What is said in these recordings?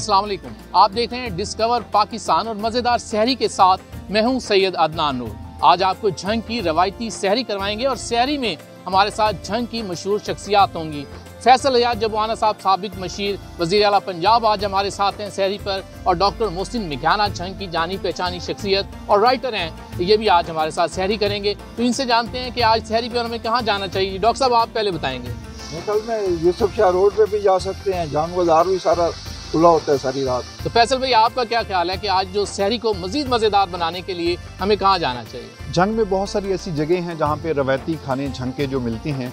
अस्सलाम वालेकुम। आप देख रहे हैं डिस्कवर पाकिस्तान और मज़ेदार सहरी के साथ मैं हूं सैयद अदनान नूर। आज आपको झंग की रवायती सहरी करवाएंगे और सहरी में हमारे साथ झंग की मशहूर शख्सियात होंगी। फैसल हयात जबवाना साहब साबिक मशीर वज़ीर आला पंजाब आज हमारे साथ हैं सहरी पर, और डॉक्टर मोहसिन मिघाना झंग की जानी पहचानी शख्सियत और राइटर हैं, ये भी आज हमारे साथ सहरी करेंगे। तो इनसे जानते हैं कि आज सहरी पर हमें कहाँ जाना चाहिए। डॉक्टर साहब आप पहले बताएंगे। निकल में यूसुफ शाह रोड पे भी जा सकते हैं, जान बाजार भी सारा खुला होता है सारी रात। तो फैसल भाई आपका क्या ख्याल है कि आज जो सहरी को मज़ीद मज़ेदार बनाने के लिए हमें कहाँ जाना चाहिए? झंग में बहुत सारी ऐसी जगह हैं जहाँ पे रवायती खाने झंग के जो मिलते हैं।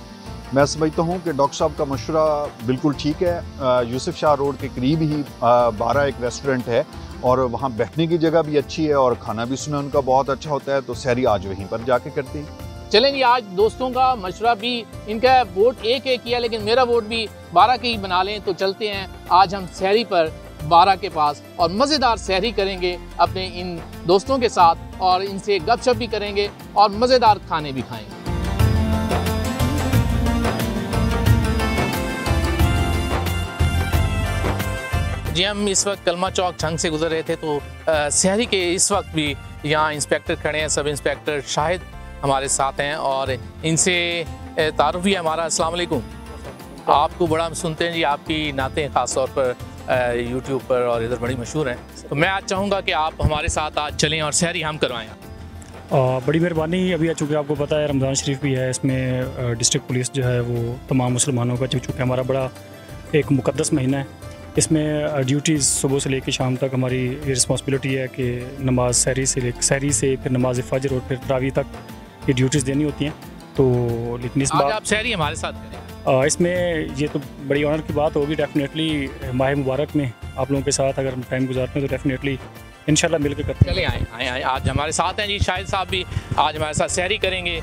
मैं समझता हूँ कि डॉक्टर साहब का मशवरा बिल्कुल ठीक है। यूसुफ शाह रोड के करीब ही 12 एक रेस्टोरेंट है और वहाँ बैठने की जगह भी अच्छी है और खाना भी सुना उनका बहुत अच्छा होता है। तो सहरी आज वहीं पर जाके करते हैं। चलेंगे, आज दोस्तों का मशवरा भी, इनका वोट एक किया लेकिन मेरा वोट भी 12 के ही बना लें। तो चलते हैं आज हम सहरी पर 12 के पास और मज़ेदार सहरी करेंगे अपने इन दोस्तों के साथ और इनसे गपशप भी करेंगे और मज़ेदार खाने भी खाएंगे। जी हम इस वक्त कलमा चौक झंग से गुजर रहे थे तो सहरी के इस वक्त भी यहाँ इंस्पेक्टर खड़े हैं, सब इंस्पेक्टर शाहिद हमारे साथ हैं और इनसे तारुफ भी है हमारा। अस्सलाम वालेकुम। आपको बड़ा हम सुनते हैं जी, आपकी नातें ख़ास तौर पर यूट्यूब पर और इधर बड़ी मशहूर हैं। तो मैं आज चाहूँगा कि आप हमारे साथ आज चलें और सहरी हम करवाएँ। बड़ी मेहरबानी। अभी चूँकि आपको पता है रमज़ान शरीफ भी है, इसमें डिस्ट्रिक्ट पुलिस जो है वो तमाम मुसलमानों का चूँकि हमारा बड़ा एक मुक़द्दस महीना है, इसमें ड्यूटीज़ सुबह से लेकर शाम तक हमारी ये रिस्पॉन्सिबिलिटी है कि नमाज सहरी से फिर नमाज फ़जर और फिर तरावी तक ये ड्यूटीज़ देनी होती हैं। तो लेकिन इस बार आप सहरी हमारे साथ करें, इसमें ये तो बड़ी ऑनर की बात होगी। डेफिनेटली माह मुबारक में आप लोगों के साथ अगर हम टाइम गुजारते हैं तो डेफिनेटली इंशाल्लाह मिलकर करते हैं। चले आए आज हमारे साथ हैं जी शाहिद साहब भी आज हमारे साथ सहरी करेंगे।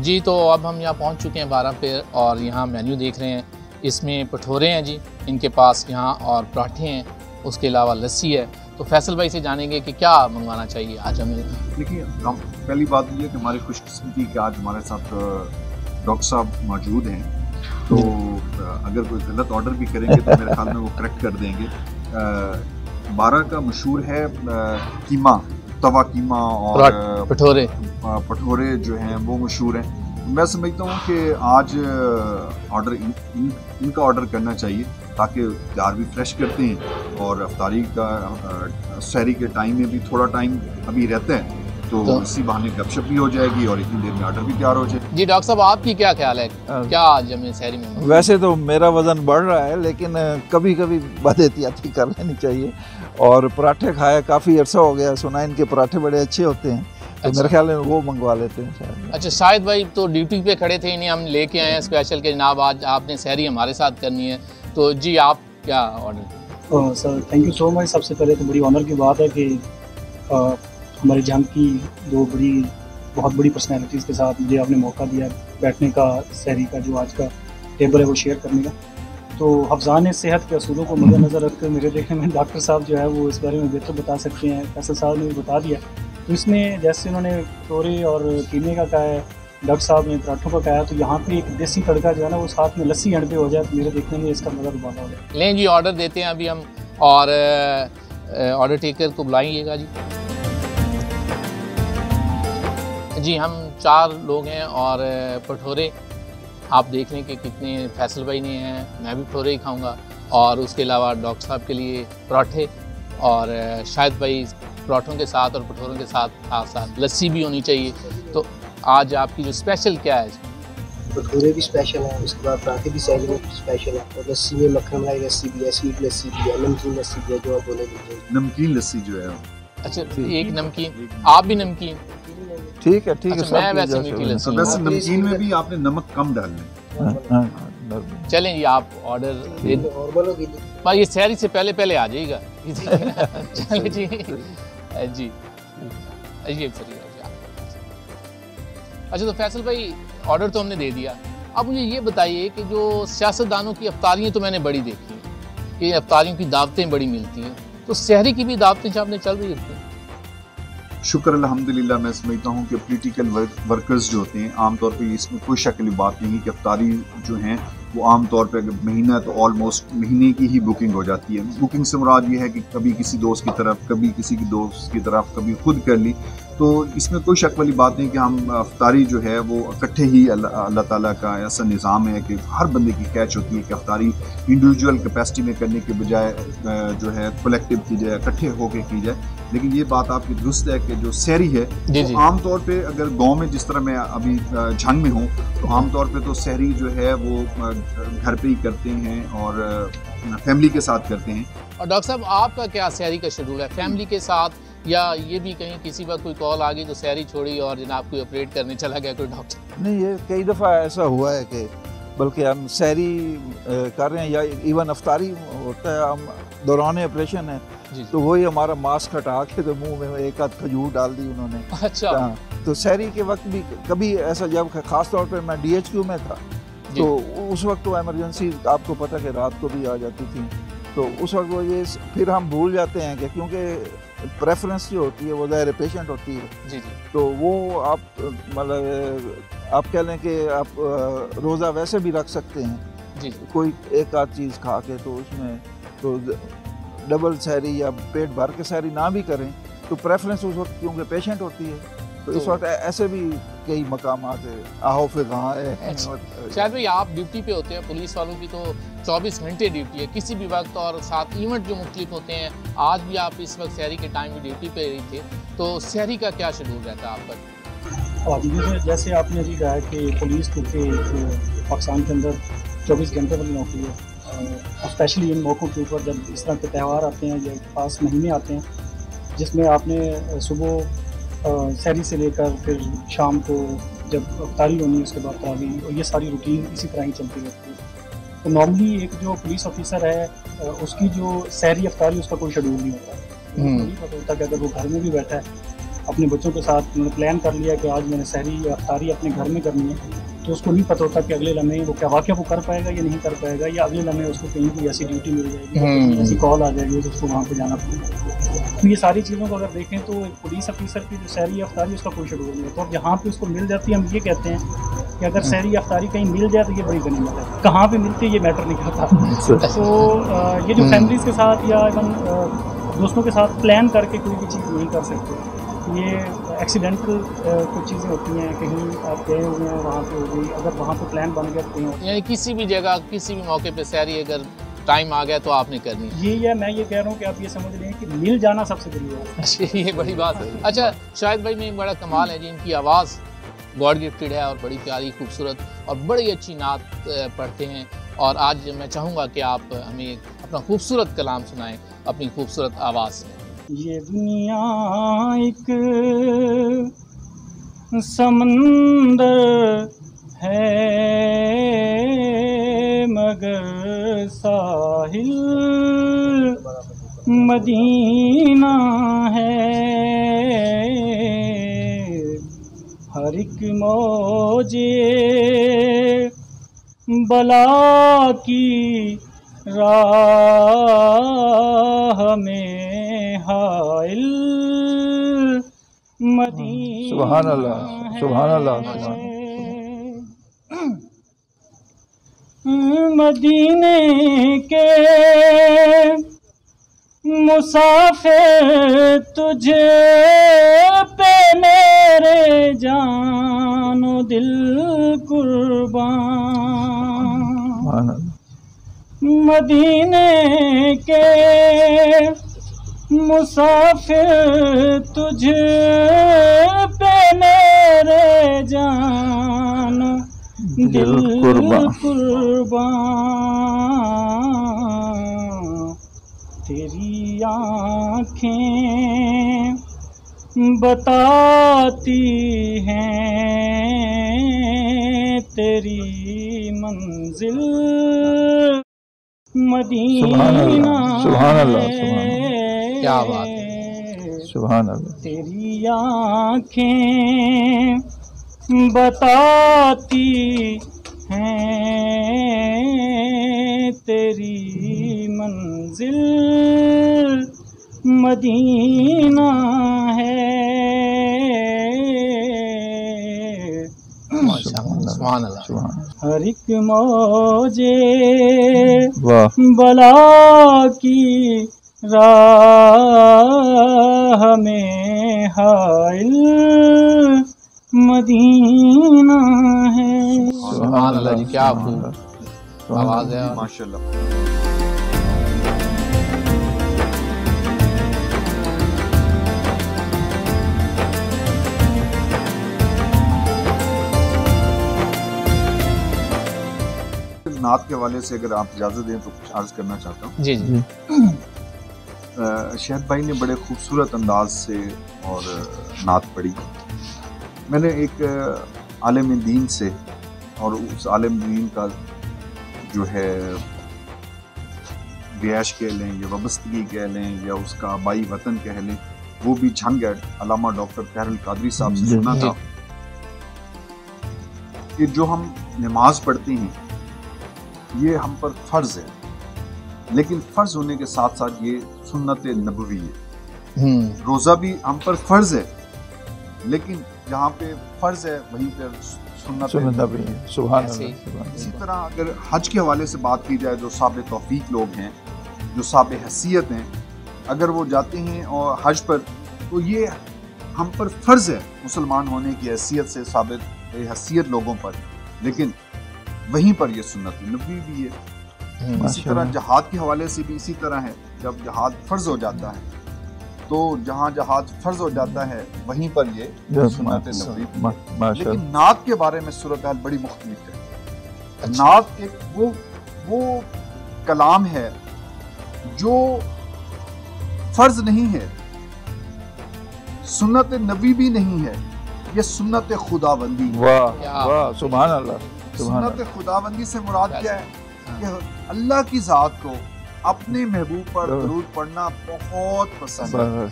जी तो अब हम यहाँ पहुँच चुके हैं 12 पे और यहाँ मेन्यू देख रहे हैं। इसमें भटूरे हैं जी इनके पास यहाँ और पराठे हैं, उसके अलावा लस्सी है। तो फैसल भाई से जानेंगे कि क्या मंगवाना चाहिए आज हमें। देखिए, पहली बात ये है कि हमारी खुशकिस्मती कि आज हमारे साथ डॉक्टर साहब मौजूद हैं। तो अगर कोई गलत ऑर्डर भी करेंगे तो मेरे ख्याल में वो करेक्ट कर देंगे। 12 का मशहूर है कीमा, तवा कीमा और भटूरे जो हैं वो मशहूर हैं। मैं समझता हूँ कि आज ऑर्डर इनका ऑर्डर करना चाहिए ताकि तैयार भी फ्रेश करते हैं और अफ्तारी का सहरी के टाइम में भी थोड़ा टाइम अभी रहता है तो इसी बहाने गपशप भी हो जाएगी और इतनी देर में ऑर्डर भी तैयार हो जाए। जी डॉक्टर साहब आपकी क्या ख्याल है, क्या आज हमें सहरी में? वैसे तो मेरा वज़न बढ़ रहा है लेकिन कभी कभी बदएहतियाती कर लेनी चाहिए। और पराठे खाए काफ़ी अरसा हो गया, सुना इनके पराठे बड़े अच्छे होते हैं। तो मेरे ख्याल में वो मंगवा लेते हैं शायद। अच्छा शाहिद भाई तो ड्यूटी पे खड़े थे, इन्हें हम लेके आए हैं स्पेशल के जनाब आज आपने सहरी हमारे साथ करनी है। तो जी आप क्या order? Sir thank you so much. सबसे पहले तो बड़ी ऑनर की बात है कि हमारी झंग की दो बहुत बड़ी पर्सनैलिटीज़ के साथ मुझे आपने मौका दिया बैठने का, सहरी का जो आज का टेबल है वो शेयर करने का। तो हफ्ज़ान सेहत के असूलों को मद्देनज़र रखकर मेरे देखने में डॉक्टर साहब जो है वो इस बारे में बेहतर बता सकते हैं। फैसल साहब ने भी बता दिया। तो इसमें जैसे उन्होंने भटूरे और कीमे का कहा है, डॉक्टर साहब ने पराठों का कहा है, तो यहाँ पे एक देसी तड़का जो है ना वो साथ में लस्सी एंड पे हो जाए तो मेरे देखने में इसका मज़ा दुबारा हो जाए। लें जी ऑर्डर देते हैं अभी हम और ऑर्डर टेकर को बुलाइएगा जी। जी हम 4 लोग हैं और भटूरे आप देख लें कि कितने फैसल भाई ने हैं, मैं भी भटूरे ही खाऊंगा और उसके अलावा डॉक्टर साहब के लिए पराठे और शायद भाई पराठों के साथ और भटूरों के साथ लस्सी भी होनी चाहिए। तो आज आपकी जो स्पेशल क्या है? भटूरे भी स्पेशल है, उसके बाद पराठे भी स्पेशल है और लस्सी में मक्खन मलाई लस्सी भी है, स्वीट लस्सी भी है, नमकीन लस्सी भी है जो आप बोले नमकीन लस्सी जो है। अच्छा एक नमकीन, आप भी नमकीन? ठीक है मैं वैसे मीठी लस्सी। वैसे नमकीन में भी आपने नमक कम डालना। चलें जी आप ऑर्डर दे दो। ये सहरी से पहले आ जाइएगा। चलिए जी जी ये अच्छा तो फैसल भाई ऑर्डर तो हमने दे दिया। अब मुझे ये बताइए कि जो सियासतदानों की अफ्तारियाँ तो मैंने बड़ी देखी हैं कि अफ्तारियों की दावतें बड़ी मिलती हैं, तो सहरी की भी दावतें आपने चल रही होती हैं? शुक्र अल्हम्दुलिल्लाह मैं समझता हूँ कि पॉलिटिकल वर्कर्स जो होते हैं आमतौर पे इसमें कोई शक की बात नहीं कि अफ्तारी जो हैं वो आमतौर पे अगर महीना तो ऑलमोस्ट महीने की ही बुकिंग हो जाती है। बुकिंग से मुराद ये है कि कभी किसी दोस्त की तरफ, कभी किसी की दोस्त की तरफ, कभी खुद कर ली, तो इसमें कोई शक वाली बात नहीं कि हम अफ्तारी जो है वो इकट्ठे ही अल्लाह ताला का ऐसा निज़ाम है कि हर बंदे की कैच होती है कि अफ्तारी इंडिविजुअल कैपेसिटी में करने के बजाय जो है कलेक्टिव की जाए, इकट्ठे होकर की जाए। लेकिन ये बात आपकी दुरुस्त है कि जो सहरी है तो आमतौर पे अगर गांव में जिस तरह मैं अभी झंग में हूँ तो आमतौर पे तो सहरी जो है वो घर पे ही करते हैं और फैमिली के साथ करते हैं। और डॉक्टर साहब आपका क्या सहरी का शेड्यूल है, फैमिली के साथ या ये भी कहीं किसी वक्त कोई कॉल आ गई तो सहरी छोड़ी और जनाब कोई ऑपरेट करने चला गया कोई डॉक्टर? नहीं, ये कई दफ़ा ऐसा हुआ है कि बल्कि हम सहरी कर रहे हैं या इवन अफ्तारी होता है, हम दौरान ऑपरेशन है तो वही हमारा मास्क हटा के तो मुंह में एक आध खजूर डाल दी उन्होंने। अच्छा। तो सहरी के वक्त भी कभी ऐसा, जब खास तौर पर मैं DHQ में था तो उस वक्त तो इमरजेंसी आपको पता कि रात को भी आ जाती थी, तो उस वक्त वो ये फिर हम भूल जाते हैं कि क्योंकि प्रेफरेंस जो होती है वो ज़ाहिर पेशेंट होती है जी। तो वो आप मतलब आप कह लें कि आप रोज़ा वैसे भी रख सकते हैं जी। कोई एक आध चीज़ खा के, तो उसमें तो डबल सहरी या पेट भर के सहरी ना भी करें तो प्रेफरेंस उस वक्त क्योंकि पेशेंट होती है तो इस वक्त ऐसे भी कई मकामात है आओ फिर कहाँ है। शायद भाई आप ड्यूटी पे होते हैं, पुलिस वालों की तो 24 घंटे ड्यूटी है किसी भी वक्त, और साथ इवेंट जो मुख्तलिफ होते हैं, आज भी आप इस वक्त सहरी के टाइम में ड्यूटी पे रही थे, तो सहरी का क्या शेड्यूल रहता है आपका? और जैसे आपने अभी कहा कि पुलिस क्योंकि पाकिस्तान के अंदर 24 घंटे वाली नौकरी है, स्पेशली इन मौक़ों के ऊपर जब इस तरह के त्यौहार आते हैं या खास महीने आते हैं जिसमें आपने सुबह सहरी से लेकर फिर शाम को जब अफ्तारी होनी है उसके बाद तरावी, और ये सारी रूटीन इसी तरह ही चलती रहती है। तो नॉर्मली एक जो पुलिस ऑफिसर है उसकी जो सहरी अफ्तारी उसका कोई शेड्यूल नहीं होता, नहीं पता होता कि अगर वो घर में भी बैठा है अपने बच्चों के साथ, उन्होंने प्लान कर लिया कि आज मैंने सहरी या अफ्तारी अपने घर में करनी है, तो उसको नहीं पता होता कि अगले लम्हे वो क्या वाकई वो कर पाएगा या नहीं कर पाएगा, या अगले लम्हे उसको कहीं कोई ऐसी ड्यूटी मिल जाएगी, ऐसी कॉल आ जाएगी तो उसको वहाँ पे जाना पड़ेगा। तो ये सारी चीज़ों को अगर देखें तो एक पुलिस ऑफिसर की जो सहरी अफ्तारी उसका कोई शेड्यूल नहीं होता, और जहाँ पे उसको मिल जाती है हम ये कहते हैं कि अगर सहरी अफ्तारी कहीं मिल जाए तो ये बड़ी गनीमत है, कहाँ पे मिलती है ये मैटर नहीं करता। तो ये जो फैमिलीज़ के साथ या इवन दोस्तों के साथ प्लान करके कोई भी चीज़ नहीं कर सकते, ये एक्सीडेंटल कुछ चीज़ें होती हैं, कहीं आप गए हुए हैं वहाँ पे हो गई, अगर वहाँ पे प्लान बन गया तो कहीं, यानी किसी भी जगह किसी भी मौके पे सहरी अगर टाइम आ गया तो आपने करनी है। ये मैं ये कह रहा हूँ कि आप ये समझ लें कि मिल जाना सबसे बड़ी बात है। ये बड़ी बात है। अच्छा शाहिद भाई में बड़ा कमाल है जी, इनकी आवाज़ गॉड गिफ्टेड है और बड़ी प्यारी खूबसूरत और बड़ी अच्छी नात पढ़ते हैं, और आज मैं चाहूँगा कि आप हमें अपना खूबसूरत कलाम सुनाएं अपनी खूबसूरत आवाज़ से। ये दुनिया एक समंदर है मगर साहिल मदीना है, हर एक मौजे बला की राह में हाइल मदीना। सुभान अल्लाह, सुभान अल्लाह, मदीने के मुसाफिर तुझे पे मेरे जानो दिल कुर्बान, मदीने के मुसाफिर तुझे पे मेरे जान दिल कुर्बान, तेरी आँखें बताती हैं तेरी मंजिल मदीना। सुभान अल्लाह, क्या बात है, सुभान अल्लाह। तेरी आँखें बताती हैं तेरी मंजिल मदीना है। माशाअल्लाह, सुभान अल्लाह। हर एक मौजे वाह बला की राह में हाइल मदीना है। सुभान अल्लाह जी, क्या खूब आवाज़ है। माशाल्लाह। नात के हवाले से अगर आप इजाज़त दें तो कुछ अर्ज़ करना चाहता हूँ। जी जी। शहद भाई ने बड़े खूबसूरत अंदाज से और नात पढ़ी। मैंने एक आलिम दीन से और उस आलिम दीन का जो है रिहाइश कह लें या वाबस्तगी कह लें या उसका आबाई वतन कह लें, वो भी झंग है अल्लामा डॉक्टर ताहिरुल कादरी साहब से सुना था कि जो हम नमाज पढ़ते हैं ये हम पर फ़र्ज़ है, लेकिन फ़र्ज़ होने के साथ साथ ये सुन्नत नबवी है। रोज़ा भी हम पर फ़र्ज़ है, लेकिन जहाँ पे फ़र्ज़ है वहीं पर सुन्नत नबवी है। सुभान ऐसे ही। अल्लाह। इसी तरह अगर हज के हवाले से बात की जाए, जो साहिब तौफीक लोग हैं, जो साहिब हैसियत हैं, अगर वो जाते हैं और हज पर, तो ये हम पर फ़र्ज़ है मुसलमान होने की हैसियत से साहिब हैसियत लोगों पर, लेकिन वहीं पर ये सुन्नत नबवी भी है। इसी तरह जहाद के हवाले से भी इसी तरह है, जब जहाद फ़र्ज़ हो जाता है तो जहाँ जहाद फ़र्ज़ हो जाता है वहीं पर ये सुन्नत नबवी भी है। लेकिन नात के बारे में सूरत हाल बड़ी मुख्तलिफ है। नात एक वो कलाम है जो फ़र्ज़ नहीं है, सुन्नत नबी भी नहीं है, ये सुन्नत खुदाबंदी। वाह वाह, सुभान अल्लाह। सुन्नत खुदाबंदी से मुराद क्या है कि अल्लाह की ज़ात को अपने महबूब पर दरूद पढ़ना बहुत पसंद है,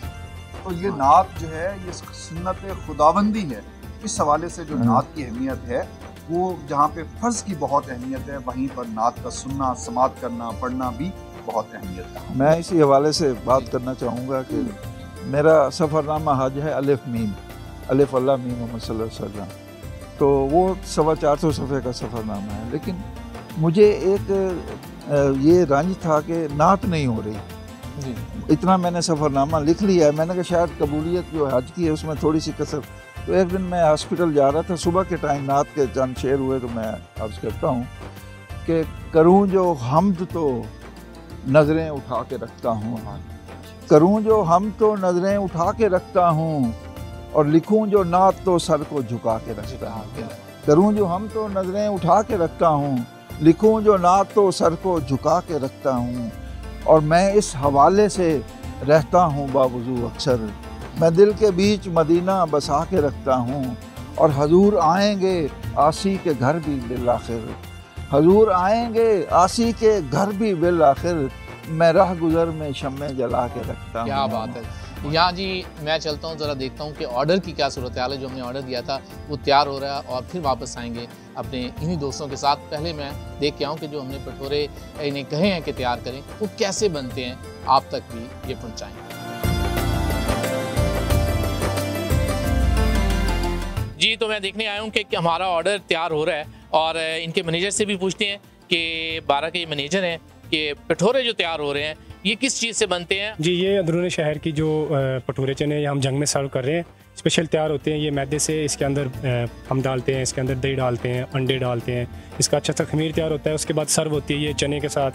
तो ये नात जो है ये सुन्नत खुदाबंदी है। इस हवाले से जो नात की अहमियत है, वो जहाँ पे फ़र्ज़ की बहुत अहमियत है, वहीं पर नात का सुनना, समात करना, पढ़ना भी बहुत अहमियत है। मैं इसी हवाले से बात करना चाहूँगा कि मेरा सफ़रनामा हज है अलिफ मीम, अलिफ अल्लाह मीम मोहम्मद सल्लल्लाहु अलैहि वसल्लम, तो वो 450 सफ़े का सफ़रनामा है। लेकिन मुझे एक ये रंज था कि नात नहीं हो रही। इतना मैंने सफ़रनामा लिख लिया है, मैंने कहा शायद कबूलियत जो हज की है उसमें थोड़ी सी कसर। तो एक दिन मैं हॉस्पिटल जा रहा था, सुबह के टाइम नात के चंद शेर हुए, तो मैं अर्ज़ करता हूँ कि करूँ जो हमद तो नज़रें उठा के रखता हूँ, करूँ जो हम तो नज़रें उठा के रखता हूँ, और लिखूँ जो नात तो सर को झुका के रखता हूँ। करूँ जो हम तो नज़रें उठा के रखता हूँ, लिखूँ जो नात तो सर को झुका के रखता हूँ, और मैं इस हवाले से रहता हूँ बावजू अक्सर, मैं दिल के बीच मदीना बसा के रखता हूँ, और हजूर आएंगे आसी के घर भी बिल आखिर, हजूर आएंगे आसी के घर भी बिल आखिर, मैं राह गुज़र में शम्मे जला के रखता हूँ। क्या बात है। यहाँ जी मैं चलता हूँ, ज़रा देखता हूँ कि ऑर्डर की क्या सूरत हाल है। जो हमने ऑर्डर दिया था वो तैयार हो रहा है, और फिर वापस आएंगे अपने इन्हीं दोस्तों के साथ। पहले मैं देख के आऊँ कि जो हमने भटूरे इन्हें कहे हैं कि तैयार करें, वो कैसे बनते हैं, आप तक भी ये पहुँचाएँ। जी तो मैं देखने आया हूँ कि हमारा ऑर्डर तैयार हो रहा है, और इनके मैनेजर से भी पूछते हैं कि 12 के मैनेजर हैं कि भटूरे जो तैयार हो रहे हैं ये किस चीज़ से बनते हैं। जी ये अंदरूनी शहर की जो भटूरे चने हम जंग में सर्व कर रहे हैं, स्पेशल तैयार होते हैं। ये मैदे से, इसके अंदर हम डालते हैं, इसके अंदर दही डालते हैं, अंडे डालते हैं, इसका अच्छा सा खमीर तैयार होता है। उसके बाद सर्व होती है ये चने के साथ,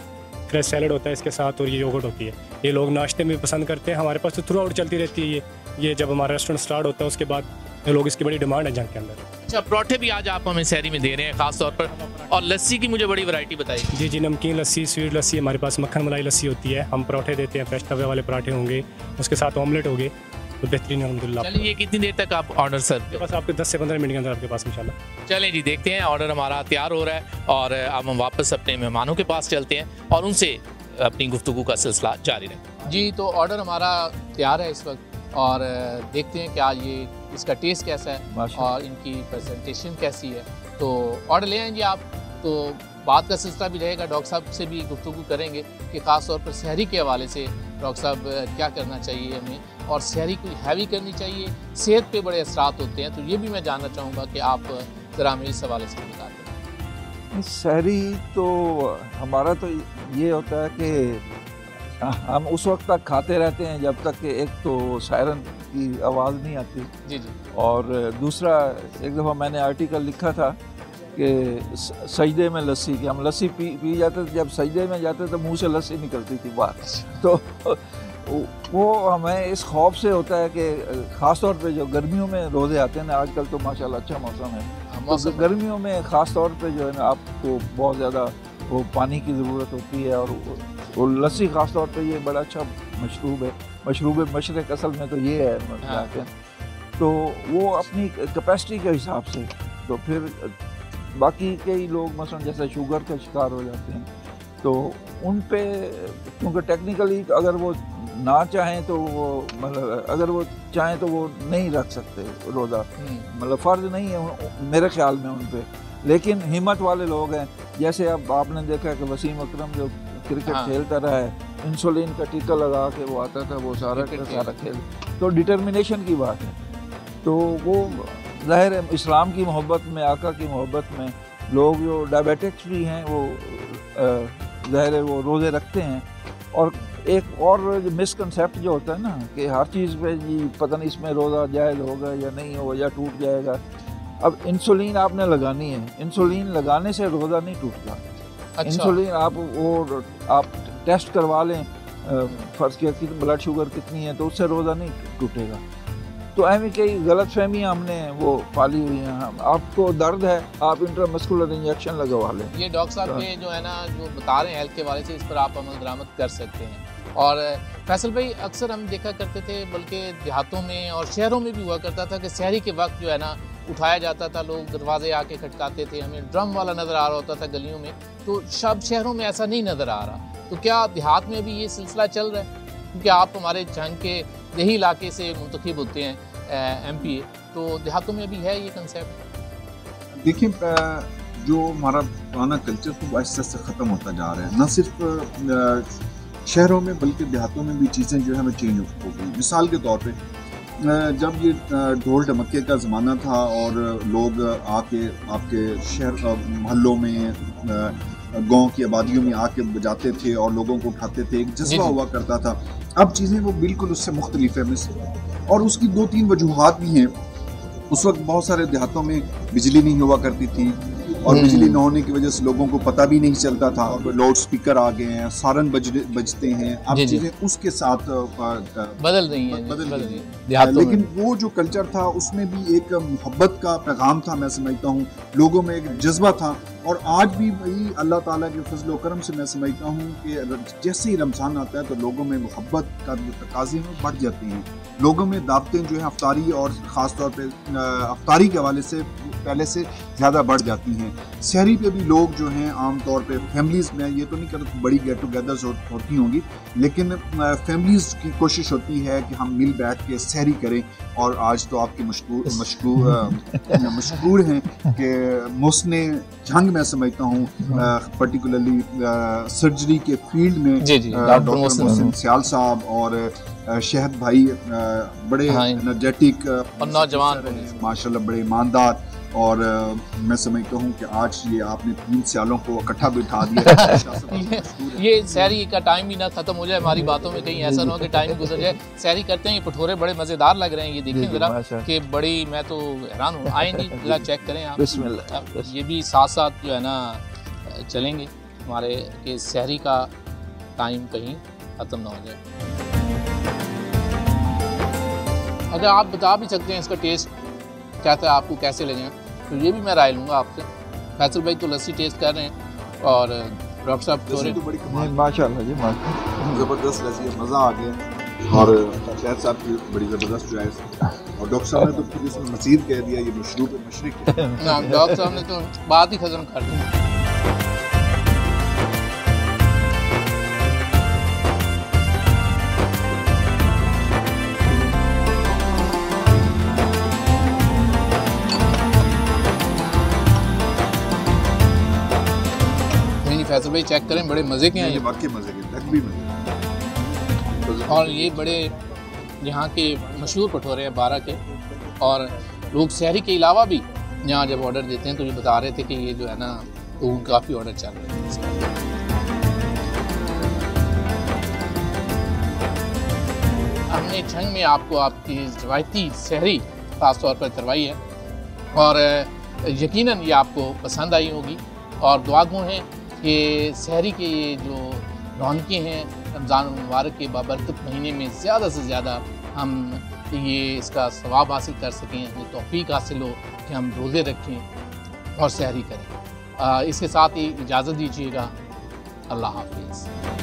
फ्रेश सैलड होता है इसके साथ, और ये योगर्ट होती है। ये लोग नाश्ते में पसंद करते हैं। हमारे पास तो थ्रू आउट चलती रहती है ये जब हमारा रेस्टोरेंट स्टार्ट होता है उसके बाद लोग, इसकी बड़ी डिमांड है जंग के अंदर। अच्छा, पराठे भी आज आप हमें शहरी में दे रहे हैं ख़ास तौर पर, और लस्सी की मुझे बड़ी वैरायटी बताइए। जी जी, नमकीन लस्सी, स्वीट लस्सी, हमारे पास मक्खन मलाई लस्सी होती है। हम पराठे देते हैं, फ्रेश तवे वाले पराठे होंगे, उसके साथ ऑमलेट होंगे, तो बेहतरीन अलहमदिल्ला। चलिए, ये कितनी देर तक आप ऑर्डर सर्व? बस आपके 10 से 15 मिनट के अंदर आपके पास इंशाल्लाह। चलें जी, देखते हैं। ऑर्डर हमारा तैयार हो रहा है, और अब हम वापस अपने मेहमानों के पास चलते हैं और उनसे अपनी गुफ्तगू का सिलसिला जारी रखें। जी तो ऑर्डर हमारा तैयार है इस वक्त, और देखते हैं कि आज ये इसका टेस्ट कैसा है और इनकी प्रेजेंटेशन कैसी है। तो ऑर्डर ले आएंगे आप, तो बात का सिलसिला भी रहेगा। डॉक्टर साहब से भी गुफ्तगू करेंगे कि ख़ास तौर पर शहरी के हवाले से डॉक्टर साहब क्या करना चाहिए हमें, और शहरी कोई हैवी करनी चाहिए, सेहत पे बड़े असरात होते हैं, तो ये भी मैं जानना चाहूँगा कि आप ज़रा हमें इस हवाले से बता दें। सहरी तो हमारा तो ये होता है कि हम उस वक्त तक खाते रहते हैं जब तक कि एक तो सायरन की आवाज़ नहीं आती जी जी। और दूसरा, एक दफ़ा मैंने आर्टिकल लिखा था कि सजदे में लस्सी, कि हम लस्सी पी जाते थे, जब सजदे में जाते तो मुंह से लस्सी निकलती थी बाहर। तो वो हमें इस खौफ से होता है कि ख़ास तौर पे जो गर्मियों में रोज़े आते हैं ना, आजकल तो माशाल्लाह अच्छा मौसम है, तो गर्मियों में ख़ास तौर पे जो है ना आपको बहुत ज़्यादा वो पानी की ज़रूरत होती है, और वो लस्सी ख़ास तौर पे ये बड़ा अच्छा मशरूब मशरक़ असल में तो ये है। तो वो अपनी कैपेसिटी के हिसाब से, तो फिर बाकी कई लोग मसलन जैसे शुगर का शिकार हो जाते हैं, तो उन पे क्योंकि टेक्निकली अगर वो ना चाहें तो वो मतलब अगर वो चाहें तो वो नहीं रख सकते रोज़ा, मतलब फ़र्ज नहीं है मेरे ख्याल में उन पे। लेकिन हिम्मत वाले लोग हैं, जैसे अब आपने देखा कि वसीम अकरम जो क्रिकेट खेलता रहा है, इंसुलिन का टीका लगा के वो आता था, वो सारा का सारा खेल, तो डिटर्मिनेशन की बात है। तो वो ज़ाहिर है इस्लाम की मोहब्बत में, आका की मोहब्बत में लोग जो डायबिटिक्स भी हैं वो ज़ाहिर है वो रोज़े रखते हैं। और एक और मिसकंसेप्ट जो होता है ना कि हर चीज़ पे जी पता नहीं इसमें रोज़ा जायज़ होगा या नहीं होगा या टूट जाएगा। अब इंसुलिन आपने लगानी है, इंसुलिन लगाने से रोज़ा नहीं टूटता। अच्छा। इंसुलिन आप टेस्ट करवा लें, फ़र्ज़ किया कि ब्लड शुगर कितनी है, तो उससे रोज़ा नहीं टूटेगा। तो ऐसी कई गलत फहमियाँ हमने वो पाली हुई हैं। आपको दर्द है, आप इंट्रामस्कुलर इंजेक्शन लगवा लें। ये डॉक्टर साहब के जो है ना जो बता रहे हैं हेल्थ के हवाले से, इस पर आप अमल दरामद कर सकते हैं। और फैसल भाई, अक्सर हम देखा करते थे, बल्कि देहातों में और शहरों में भी हुआ करता था कि सहरी के वक्त जो है ना उठाया जाता था, लोग दरवाजे आके खटकाते थे, हमें ड्रम वाला नज़र आ रहा होता था गलियों में, तो सब शहरों में ऐसा नहीं नज़र आ रहा। तो क्या देहात में भी ये सिलसिला चल रहा है? क्योंकि आप हमारे जंग के देही इलाके से मुंतखब होते हैं MP, तो देहातों में भी है ये कंसेप्ट? देखिए, जो हमारा पुराना कल्चर तो आहिस्ते से ख़त्म होता जा रहा है, न सिर्फ शहरों में बल्कि देहातों में भी चीज़ें जो है हमें चेंज हो गई। मिसाल के तौर पे जब ये ढोल ढमक्के का ज़माना था और लोग आके आपके शहर मोहल्लों में गांव की आबादियों में आके बजाते थे और लोगों को उठाते थे, एक जज्बा हुआ करता था। अब चीज़ें वो बिल्कुल उससे मुख्तलिफ है, और उसकी 2-3 वजूहात भी हैं। उस वक्त बहुत सारे देहातों में बिजली नहीं हुआ करती थी, और बिजली न होने की वजह से लोगों को पता भी नहीं चलता था। लाउड स्पीकर आ गए हैं, सारन बजते हैं, अब चीज़ें उसके साथ बदल रही हैं। लेकिन वो जो कल्चर था उसमें भी एक मोहब्बत का पैगाम था, मैं समझता हूँ, लोगों में एक जज्बा था। और आज भी वही अल्लाह ताला के फजल करम से मैं समझता हूँ कि जैसे ही रमज़ान आता है तो लोगों में मोहब्बत का जो तकाज़े हैं बढ़ जाती हैं। लोगों में दावतें जो है अफ्तारी और ख़ास तौर पे अफ्तारी के हवाले से पहले से ज़्यादा बढ़ जाती हैं। सहरी पे भी लोग जो हैं आम तौर पे फैमिलीज़ में, ये तो नहीं कहते बड़ी गेट टुगेदर्स होती होंगी, लेकिन फैमिलीज़ की कोशिश होती है कि हम मिल बैठ के सहरी करें। और आज तो आपके मशहूर हैं कि मोहसिन जंग, मैं समझता हूँ पर्टिकुलरली सर्जरी के फील्ड में डॉक्टर मोहसिन सियाल साहब और शहद भाई बड़े एनर्जेटिक और नौजवान, माशाल्लाह बड़े ईमानदार, और मैं समझता हूँ कि आज ये आपने 3 सालों को इकट्ठा बिठा दिया। ये सहरी का टाइम भी ना ख़त्म हो जाए हमारी बातों में, कहीं ऐसा ना हो कि टाइम गुजर जाए। सहरी करते हैं, ये भटूरे बड़े मज़ेदार लग रहे हैं, ये देखें ज़रा कि बड़ी, मैं तो हैरान हूँ। आएंगी ज़रा चेक करें आप, ये भी साथ साथ जो है ना चलेंगे हमारे, कि सहरी का टाइम कहीं ख़त्म ना हो जाए। अगर आप बता भी सकते हैं इसका टेस्ट क्या था, आपको कैसे लगे, तो ये भी मैं राय लूँगा आपसे। फैसल भाई तो लस्सी टेस्ट कर रहे हैं और डॉक्टर साहब तो माशाल्लाह जी, ज़बरदस्त लस्सी है, मज़ा आ गया। और शहद साहब की बड़ी ज़बरदस्त चॉइस, और डॉक्टर साहब ने तो फिर इसमें मज़ीद कह दिया ये मशरूब मशरिक है। डॉक्टर साहब ने तो बात ही ख़त्म कर दी। फैसल भाई चेक करें, बड़े मज़े के हैं ये, वाकई मज़े के, लग भी मज़े। और ये बड़े यहाँ के मशहूर भटूरे हैं 12 के, और लोग सहरी के अलावा भी यहाँ जब ऑर्डर देते हैं तो ये बता रहे थे कि ये जो है ना वो काफ़ी ऑर्डर चल रहे हैं इसका। हमने झंग में आपको आपकी रवायती सहरी ख़ास तौर पर करवाई है और यकीनन ये आपको पसंद आई होगी और दुआगो हैं कि सहरी के ये जो रौनकें हैं रमज़ान मुबारक के बाबरकत महीने में ज़्यादा से ज़्यादा हम ये इसका सवाब हासिल कर सकें, ये तौफीक हासिल हो कि हम रोज़े रखें और सहरी करें। इसके साथ ही इजाज़त दीजिएगा। अल्लाह हाफ़िज़।